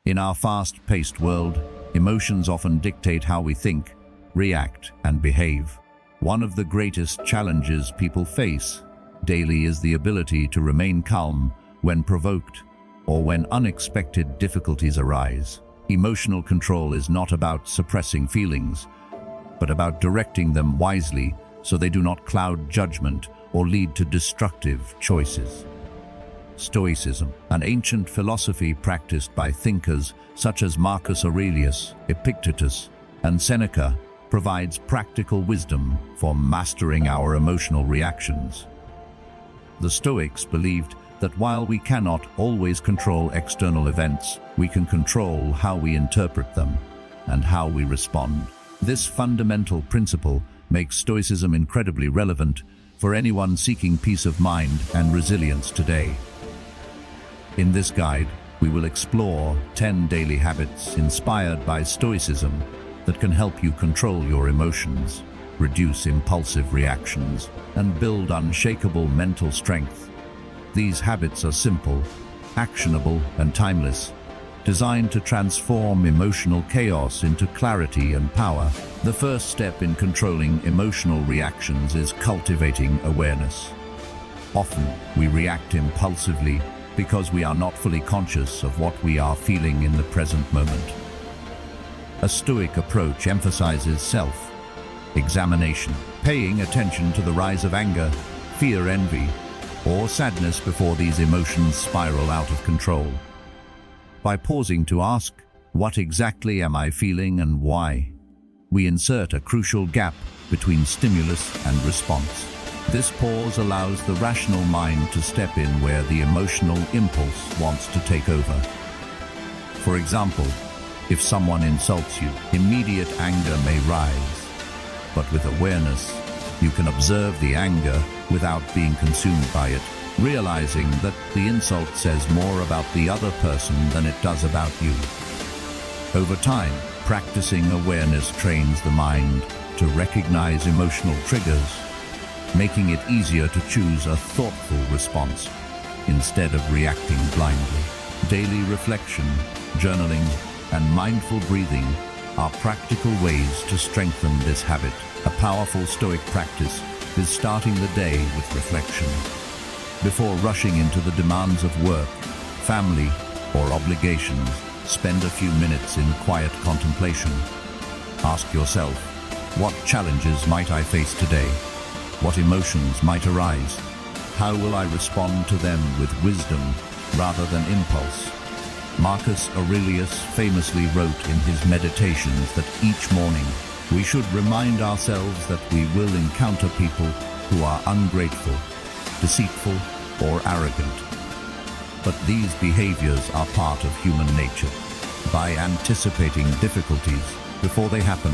In our fast-paced world, emotions often dictate how we think, react, and behave. One of the greatest challenges people face daily is the ability to remain calm when provoked or when unexpected difficulties arise. Emotional control is not about suppressing feelings, but about directing them wisely so they do not cloud judgment or lead to destructive choices. Stoicism, an ancient philosophy practiced by thinkers such as Marcus Aurelius, Epictetus, and Seneca, provides practical wisdom for mastering our emotional reactions. The Stoics believed that while we cannot always control external events, we can control how we interpret them and how we respond. This fundamental principle makes Stoicism incredibly relevant for anyone seeking peace of mind and resilience today. In this guide, we will explore 10 daily habits inspired by Stoicism that can help you control your emotions, reduce impulsive reactions, and build unshakable mental strength. These habits are simple, actionable, and timeless, designed to transform emotional chaos into clarity and power. The first step in controlling emotional reactions is cultivating awareness. Often, we react impulsively because we are not fully conscious of what we are feeling in the present moment. A Stoic approach emphasizes self-examination, paying attention to the rise of anger, fear, envy, or sadness before these emotions spiral out of control. By pausing to ask, "What exactly am I feeling and why?" we insert a crucial gap between stimulus and response. This pause allows the rational mind to step in where the emotional impulse wants to take over. For example, if someone insults you, immediate anger may rise. But with awareness, you can observe the anger without being consumed by it, realizing that the insult says more about the other person than it does about you. Over time, practicing awareness trains the mind to recognize emotional triggers, making it easier to choose a thoughtful response instead of reacting blindly. Daily reflection, journaling, and mindful breathing are practical ways to strengthen this habit. A powerful Stoic practice is starting the day with reflection. Before rushing into the demands of work, family, or obligations, spend a few minutes in quiet contemplation. Ask yourself, what challenges might I face today? What emotions might arise? How will I respond to them with wisdom rather than impulse? Marcus Aurelius famously wrote in his Meditations that each morning we should remind ourselves that we will encounter people who are ungrateful, deceitful, or arrogant. But these behaviors are part of human nature. By anticipating difficulties before they happen,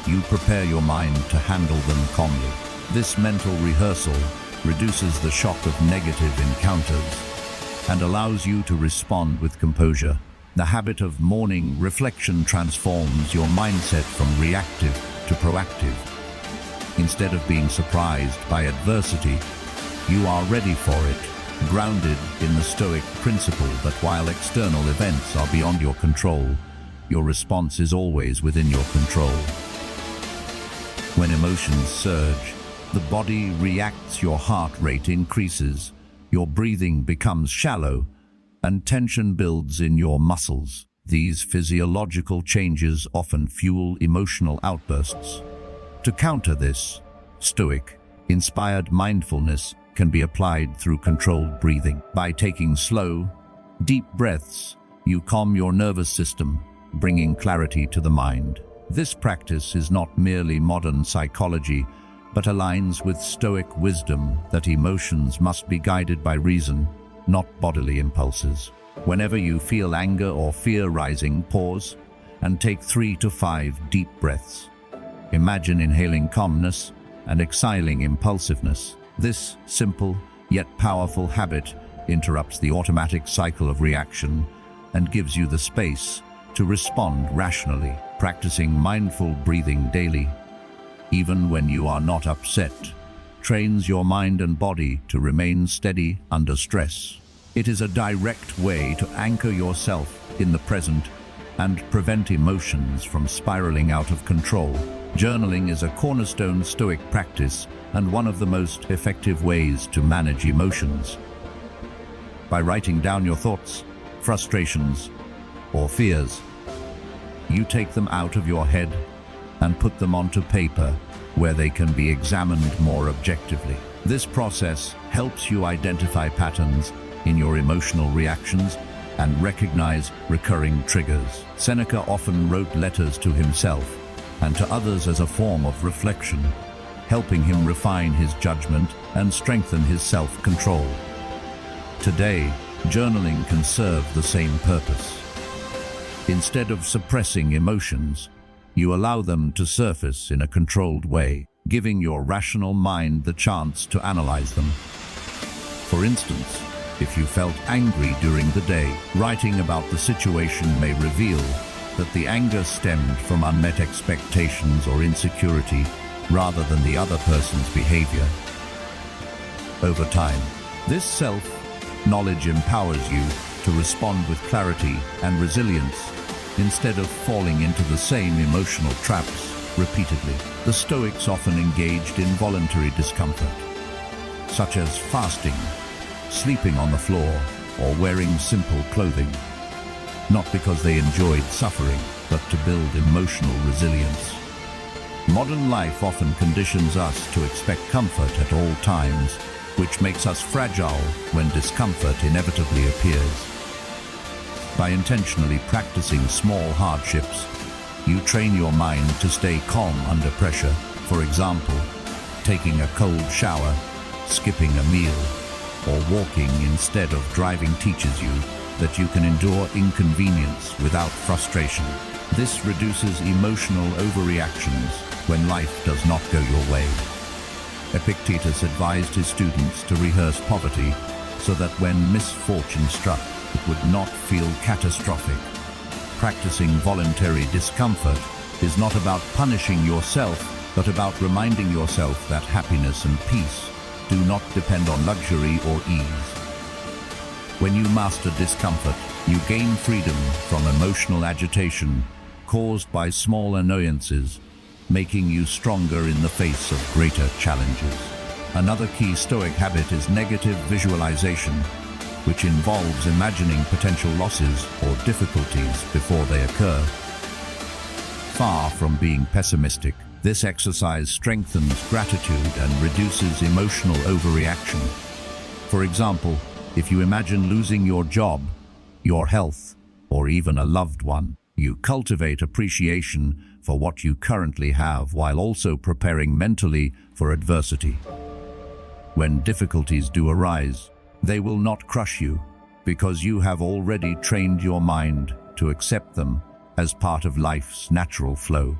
you prepare your mind to handle them calmly. This mental rehearsal reduces the shock of negative encounters and allows you to respond with composure. The habit of morning reflection transforms your mindset from reactive to proactive. Instead of being surprised by adversity, you are ready for it, grounded in the Stoic principle that while external events are beyond your control, your response is always within your control. When emotions surge, the body reacts, your heart rate increases, your breathing becomes shallow, and tension builds in your muscles. These physiological changes often fuel emotional outbursts. To counter this, Stoic-inspired mindfulness can be applied through controlled breathing. By taking slow, deep breaths, you calm your nervous system, bringing clarity to the mind. This practice is not merely modern psychology, but aligns with Stoic wisdom that emotions must be guided by reason, not bodily impulses. Whenever you feel anger or fear rising, pause and take 3 to 5 deep breaths. Imagine inhaling calmness and exhaling impulsiveness. This simple yet powerful habit interrupts the automatic cycle of reaction and gives you the space to respond rationally. Practicing mindful breathing daily, even when you are not upset, trains your mind and body to remain steady under stress. It is a direct way to anchor yourself in the present and prevent emotions from spiraling out of control. Journaling is a cornerstone Stoic practice and one of the most effective ways to manage emotions. By writing down your thoughts, frustrations, or fears, you take them out of your head and put them onto paper where they can be examined more objectively. This process helps you identify patterns in your emotional reactions and recognize recurring triggers. Seneca often wrote letters to himself and to others as a form of reflection, helping him refine his judgment and strengthen his self-control. Today, journaling can serve the same purpose. Instead of suppressing emotions, you allow them to surface in a controlled way, giving your rational mind the chance to analyze them. For instance, if you felt angry during the day, writing about the situation may reveal that the anger stemmed from unmet expectations or insecurity rather than the other person's behavior. Over time, this self-knowledge empowers you to respond with clarity and resilience instead of falling into the same emotional traps repeatedly. The Stoics often engaged in voluntary discomfort, such as fasting, sleeping on the floor, or wearing simple clothing, not because they enjoyed suffering, but to build emotional resilience. Modern life often conditions us to expect comfort at all times, which makes us fragile when discomfort inevitably appears. By intentionally practicing small hardships, you train your mind to stay calm under pressure. For example, taking a cold shower, skipping a meal, or walking instead of driving teaches you that you can endure inconvenience without frustration. This reduces emotional overreactions when life does not go your way. Epictetus advised his students to rehearse poverty so that when misfortune struck, it would not feel catastrophic. Practicing voluntary discomfort is not about punishing yourself, but about reminding yourself that happiness and peace do not depend on luxury or ease. When you master discomfort, you gain freedom from emotional agitation caused by small annoyances, making you stronger in the face of greater challenges. Another key Stoic habit is negative visualization, which involves imagining potential losses or difficulties before they occur. Far from being pessimistic, this exercise strengthens gratitude and reduces emotional overreaction. For example, if you imagine losing your job, your health, or even a loved one, you cultivate appreciation for what you currently have while also preparing mentally for adversity. When difficulties do arise, they will not crush you because you have already trained your mind to accept them as part of life's natural flow.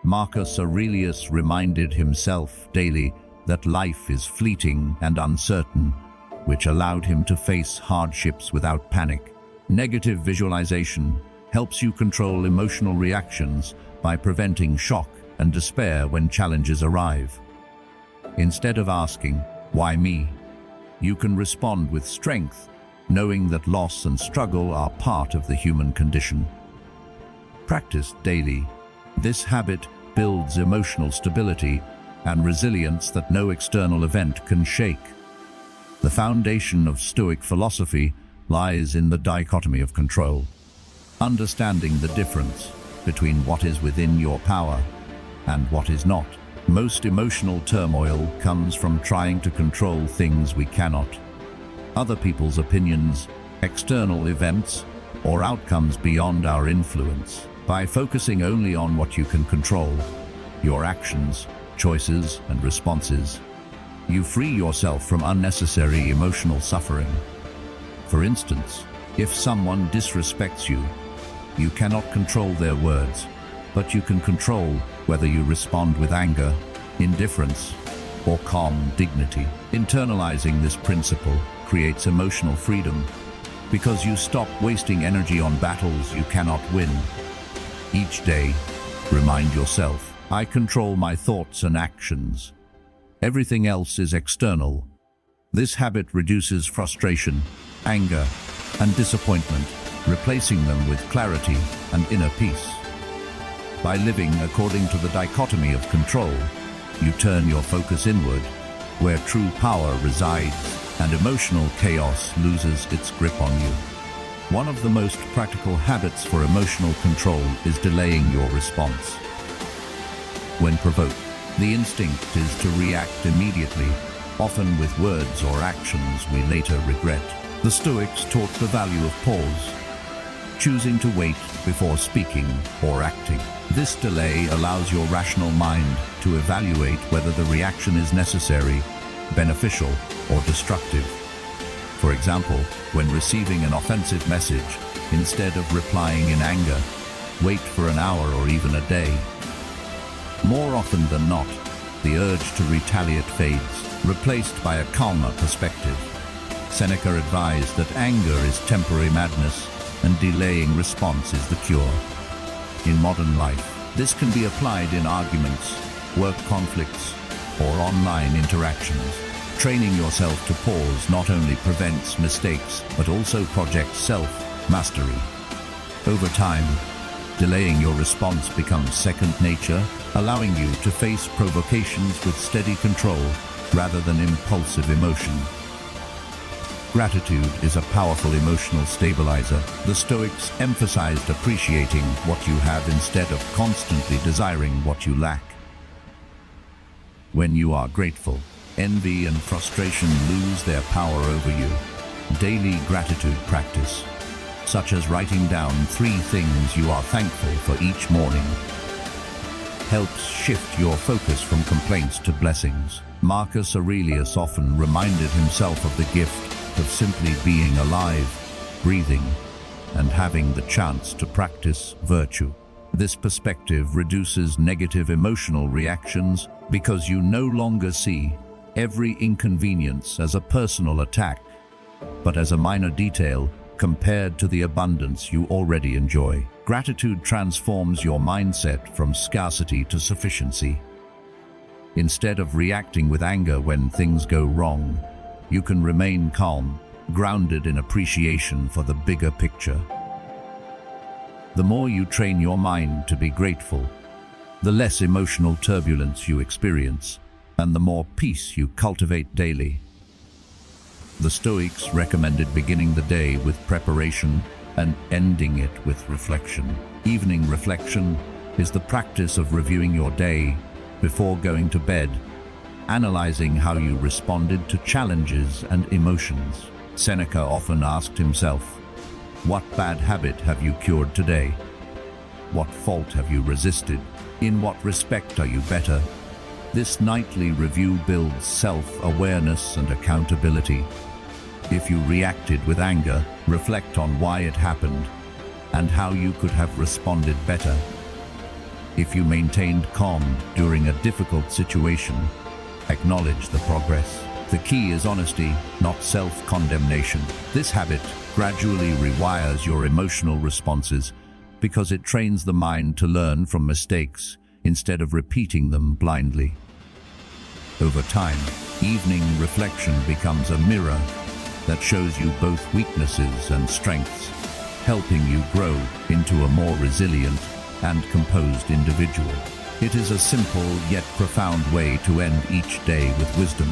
Marcus Aurelius reminded himself daily that life is fleeting and uncertain, which allowed him to face hardships without panic. Negative visualization helps you control emotional reactions by preventing shock and despair when challenges arrive. Instead of asking, "Why me?" you can respond with strength, knowing that loss and struggle are part of the human condition. Practiced daily, this habit builds emotional stability and resilience that no external event can shake. The foundation of Stoic philosophy lies in the dichotomy of control, understanding the difference between what is within your power and what is not. Most emotional turmoil comes from trying to control things we cannot. Other people's opinions, external events, or outcomes beyond our influence. By focusing only on what you can control, your actions, choices, and responses, you free yourself from unnecessary emotional suffering. For instance, if someone disrespects you, you cannot control their words, but you can control whether you respond with anger, indifference, or calm dignity. Internalizing this principle creates emotional freedom because you stop wasting energy on battles you cannot win. Each day, remind yourself, I control my thoughts and actions. Everything else is external. This habit reduces frustration, anger, and disappointment replacing them with clarity and inner peace. By living according to the dichotomy of control, you turn your focus inward, where true power resides and emotional chaos loses its grip on you. One of the most practical habits for emotional control is delaying your response. When provoked, the instinct is to react immediately, often with words or actions we later regret. The Stoics taught the value of pause, choosing to wait before speaking or acting. This delay allows your rational mind to evaluate whether the reaction is necessary, beneficial, or destructive. For example, when receiving an offensive message, instead of replying in anger, wait for an hour or even a day. More often than not, the urge to retaliate fades, replaced by a calmer perspective. Seneca advised that anger is temporary madness and delaying response is the cure. In modern life, this can be applied in arguments, work conflicts, or online interactions. Training yourself to pause not only prevents mistakes, but also projects self-mastery. Over time, delaying your response becomes second nature, allowing you to face provocations with steady control rather than impulsive emotion. Gratitude is a powerful emotional stabilizer. The Stoics emphasized appreciating what you have instead of constantly desiring what you lack. When you are grateful, envy and frustration lose their power over you. Daily gratitude practice, such as writing down 3 things you are thankful for each morning, helps shift your focus from complaints to blessings. Marcus Aurelius often reminded himself of the gift of simply being alive, breathing, and having the chance to practice virtue. This perspective reduces negative emotional reactions because you no longer see every inconvenience as a personal attack, but as a minor detail compared to the abundance you already enjoy. Gratitude transforms your mindset from scarcity to sufficiency. Instead of reacting with anger when things go wrong, you can remain calm, grounded in appreciation for the bigger picture. The more you train your mind to be grateful, the less emotional turbulence you experience, and the more peace you cultivate daily. The Stoics recommended beginning the day with preparation and ending it with reflection. Evening reflection is the practice of reviewing your day before going to bed, analyzing how you responded to challenges and emotions. Seneca often asked himself, "What bad habit have you cured today? What fault have you resisted? In what respect are you better?" This nightly review builds self-awareness and accountability. If you reacted with anger, reflect on why it happened and how you could have responded better. If you maintained calm during a difficult situation, acknowledge the progress. The key is honesty, not self-condemnation. This habit gradually rewires your emotional responses because it trains the mind to learn from mistakes instead of repeating them blindly. Over time, evening reflection becomes a mirror that shows you both weaknesses and strengths, helping you grow into a more resilient and composed individual. It is a simple yet profound way to end each day with wisdom.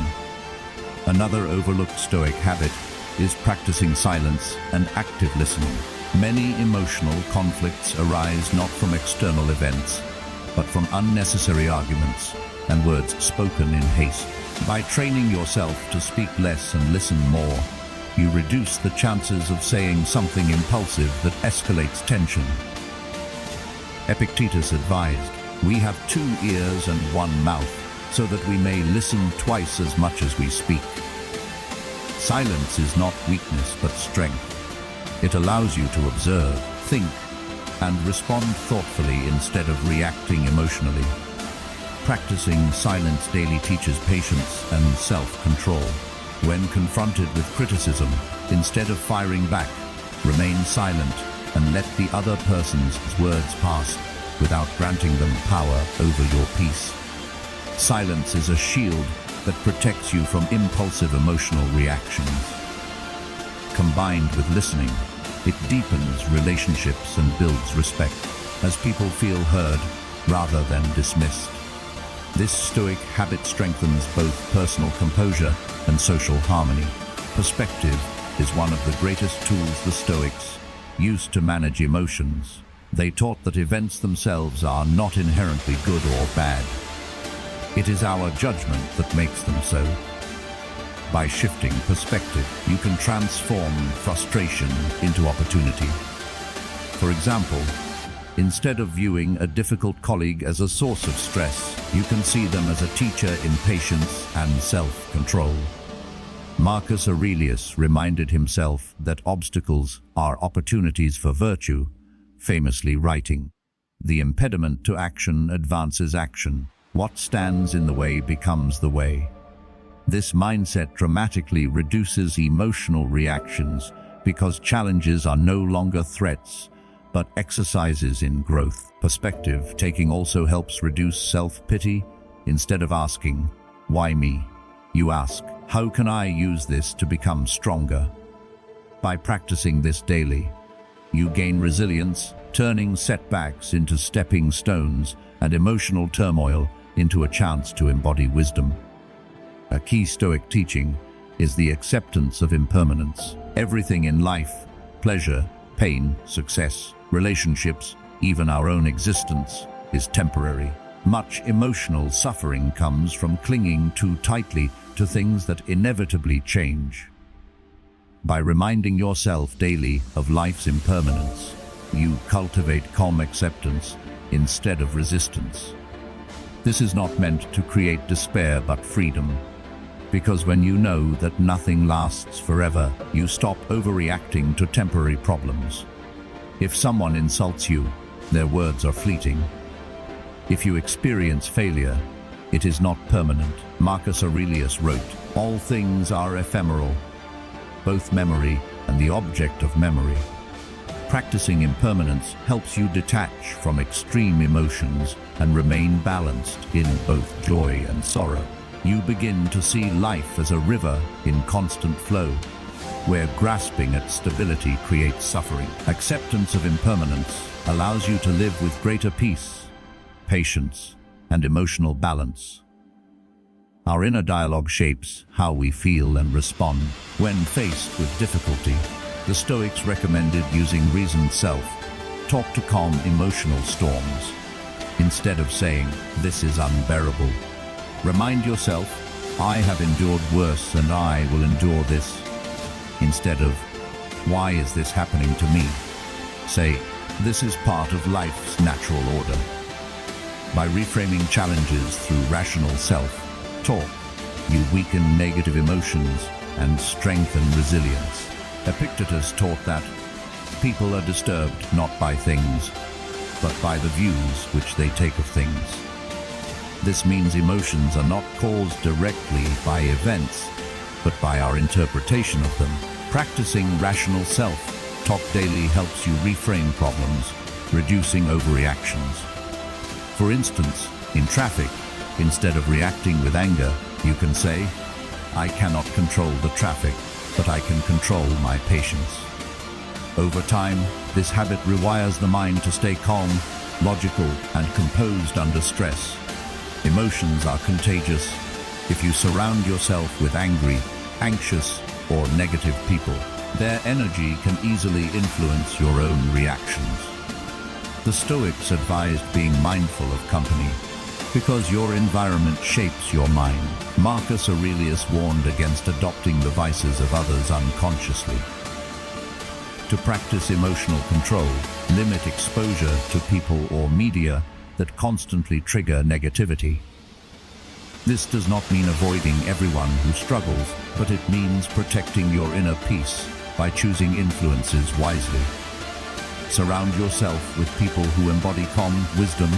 Another overlooked Stoic habit is practicing silence and active listening. Many emotional conflicts arise not from external events, but from unnecessary arguments and words spoken in haste. By training yourself to speak less and listen more, you reduce the chances of saying something impulsive that escalates tension. Epictetus advised, "We have 2 ears and 1 mouth, so that we may listen twice as much as we speak." Silence is not weakness but strength. It allows you to observe, think, and respond thoughtfully instead of reacting emotionally. Practicing silence daily teaches patience and self-control. When confronted with criticism, instead of firing back, remain silent and let the other person's words pass without granting them power over your peace. Silence is a shield that protects you from impulsive emotional reactions. Combined with listening, It deepens relationships and builds respect, as people feel heard rather than dismissed. This Stoic habit strengthens both personal composure and social harmony. Perspective is one of the greatest tools the Stoics used to manage emotions. They taught that events themselves are not inherently good or bad. It is our judgment that makes them so. By shifting perspective, you can transform frustration into opportunity. For example, instead of viewing a difficult colleague as a source of stress, you can see them as a teacher in patience and self-control. Marcus Aurelius reminded himself that obstacles are opportunities for virtue, famously writing, "The impediment to action advances action. What stands in the way becomes the way." This mindset dramatically reduces emotional reactions because challenges are no longer threats, but exercises in growth. Perspective taking also helps reduce self-pity. Instead of asking, "Why me?" you ask, "How can I use this to become stronger?" By practicing this daily, you gain resilience, turning setbacks into stepping stones and emotional turmoil into a chance to embody wisdom. A key Stoic teaching is the acceptance of impermanence. Everything in life, pleasure, pain, success, relationships, even our own existence, is temporary. Much emotional suffering comes from clinging too tightly to things that inevitably change. By reminding yourself daily of life's impermanence, you cultivate calm acceptance instead of resistance. This is not meant to create despair but freedom, because when you know that nothing lasts forever, you stop overreacting to temporary problems. If someone insults you, their words are fleeting. If you experience failure, it is not permanent. Marcus Aurelius wrote, "All things are ephemeral, both memory and the object of memory." Practicing impermanence helps you detach from extreme emotions and remain balanced in both joy and sorrow. You begin to see life as a river in constant flow, where grasping at stability creates suffering. Acceptance of impermanence allows you to live with greater peace, patience, and emotional balance. Our inner dialogue shapes how we feel and respond. When faced with difficulty, the Stoics recommended using reasoned self-talk to calm emotional storms. Instead of saying, "This is unbearable," remind yourself, "I have endured worse and I will endure this." Instead of, "Why is this happening to me?" say, "This is part of life's natural order." By reframing challenges through rational self-talk, you weaken negative emotions and strengthen resilience. Epictetus taught that people are disturbed not by things, but by the views which they take of things. This means emotions are not caused directly by events, but by our interpretation of them. Practicing rational self-talk daily helps you reframe problems, reducing overreactions. For instance, in traffic, instead of reacting with anger, you can say, "I cannot control the traffic, but I can control my patience." Over time, this habit rewires the mind to stay calm, logical, and composed under stress. Emotions are contagious. If you surround yourself with angry, anxious, or negative people, their energy can easily influence your own reactions. The Stoics advised being mindful of company, because your environment shapes your mind. Marcus Aurelius warned against adopting the vices of others unconsciously. To practice emotional control, limit exposure to people or media that constantly trigger negativity. This does not mean avoiding everyone who struggles, but it means protecting your inner peace by choosing influences wisely. Surround yourself with people who embody calm, wisdom,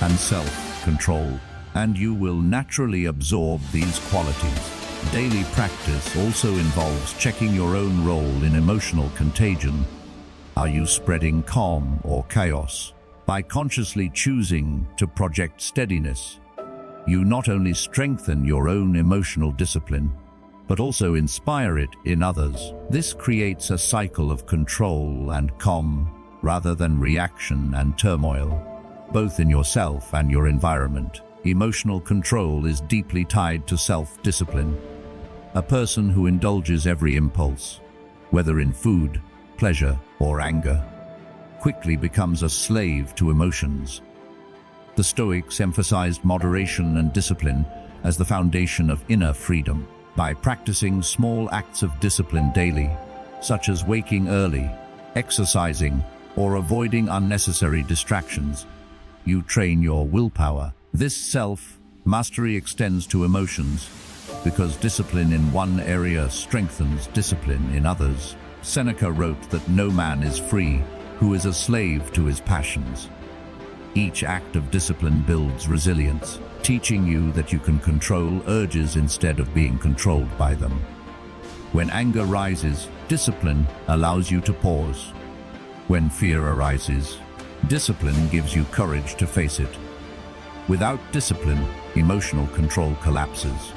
and self-control, and you will naturally absorb these qualities. Daily practice also involves checking your own role in emotional contagion. Are you spreading calm or chaos? By consciously choosing to project steadiness, you not only strengthen your own emotional discipline, but also inspire it in others. This creates a cycle of control and calm, rather than reaction and turmoil, both in yourself and your environment. Emotional control is deeply tied to self-discipline. A person who indulges every impulse, whether in food, pleasure, or anger, quickly becomes a slave to emotions. The Stoics emphasized moderation and discipline as the foundation of inner freedom. By practicing small acts of discipline daily, such as waking early, exercising, or avoiding unnecessary distractions, you train your willpower. This self-mastery extends to emotions, because discipline in one area strengthens discipline in others. Seneca wrote that no man is free who is a slave to his passions. Each act of discipline builds resilience, teaching you that you can control urges instead of being controlled by them. When anger rises, discipline allows you to pause. When fear arises, discipline gives you courage to face it. Without discipline, emotional control collapses.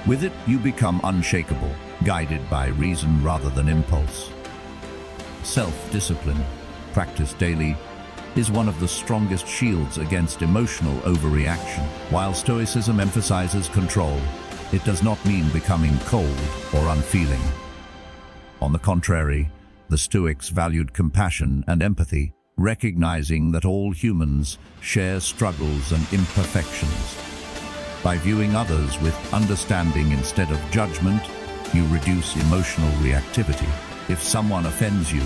With it, you become unshakable, guided by reason rather than impulse. Self-discipline, practiced daily, is one of the strongest shields against emotional overreaction. While Stoicism emphasizes control, it does not mean becoming cold or unfeeling. On the contrary, the Stoics valued compassion and empathy, recognizing that all humans share struggles and imperfections. By viewing others with understanding instead of judgment, you reduce emotional reactivity. If someone offends you,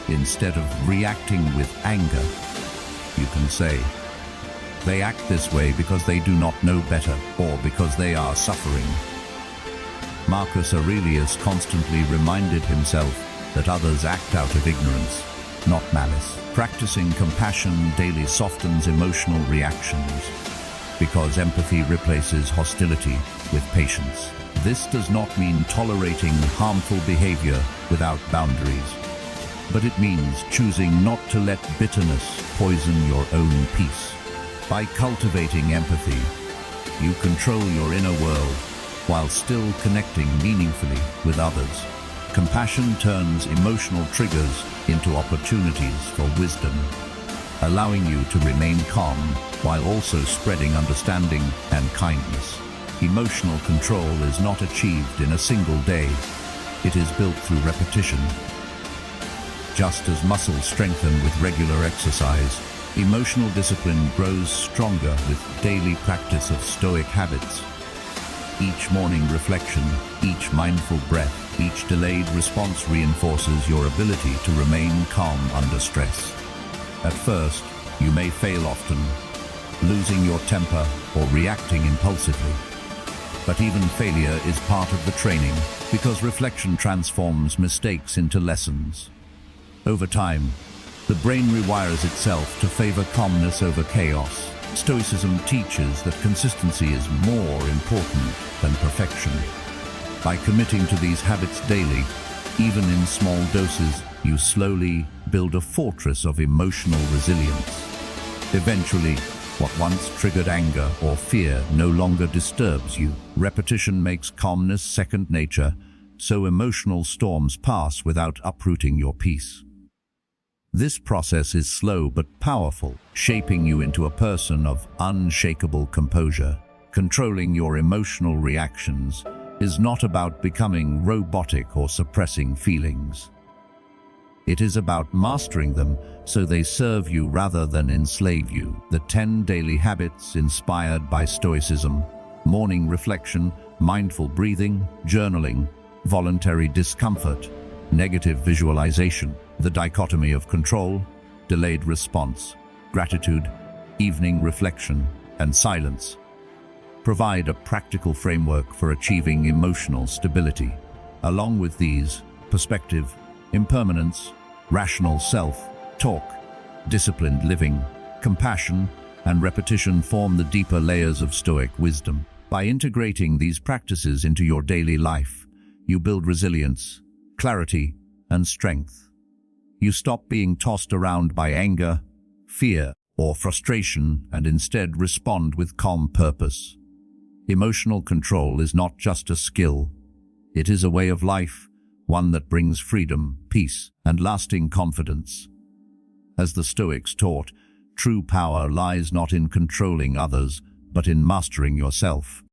instead of reacting with anger, you can say, "They act this way because they do not know better, or because they are suffering." Marcus Aurelius constantly reminded himself that others act out of ignorance, not malice. Practicing compassion daily softens emotional reactions, because empathy replaces hostility with patience. This does not mean tolerating harmful behavior without boundaries, but it means choosing not to let bitterness poison your own peace. By cultivating empathy, you control your inner world while still connecting meaningfully with others. Compassion turns emotional triggers into opportunities for wisdom, allowing you to remain calm while also spreading understanding and kindness. Emotional control is not achieved in a single day. It is built through repetition. Just as muscles strengthen with regular exercise, emotional discipline grows stronger with daily practice of Stoic habits. Each morning reflection, each mindful breath, each delayed response reinforces your ability to remain calm under stress. At first, you may fail often, losing your temper or reacting impulsively. But even failure is part of the training, because reflection transforms mistakes into lessons. Over time, the brain rewires itself to favor calmness over chaos. Stoicism teaches that consistency is more important than perfection. By committing to these habits daily, even in small doses, you slowly build a fortress of emotional resilience. Eventually, what once triggered anger or fear no longer disturbs you. Repetition makes calmness second nature, so emotional storms pass without uprooting your peace. This process is slow but powerful, shaping you into a person of unshakable composure. Controlling your emotional reactions is not about becoming robotic or suppressing feelings. It is about mastering them so they serve you rather than enslave you. The 10 daily habits inspired by Stoicism: morning reflection, mindful breathing, journaling, voluntary discomfort, negative visualization, the dichotomy of control, delayed response, gratitude, evening reflection, and silence, provide a practical framework for achieving emotional stability. Along with these, perspective, impermanence, rational self-talk, disciplined living, compassion, and repetition form the deeper layers of Stoic wisdom. By integrating these practices into your daily life, you build resilience, clarity, and strength. You stop being tossed around by anger, fear, or frustration and instead respond with calm purpose. Emotional control is not just a skill, It is a way of life, one that brings freedom, peace, and lasting confidence. As the Stoics taught, true power lies not in controlling others, but in mastering yourself.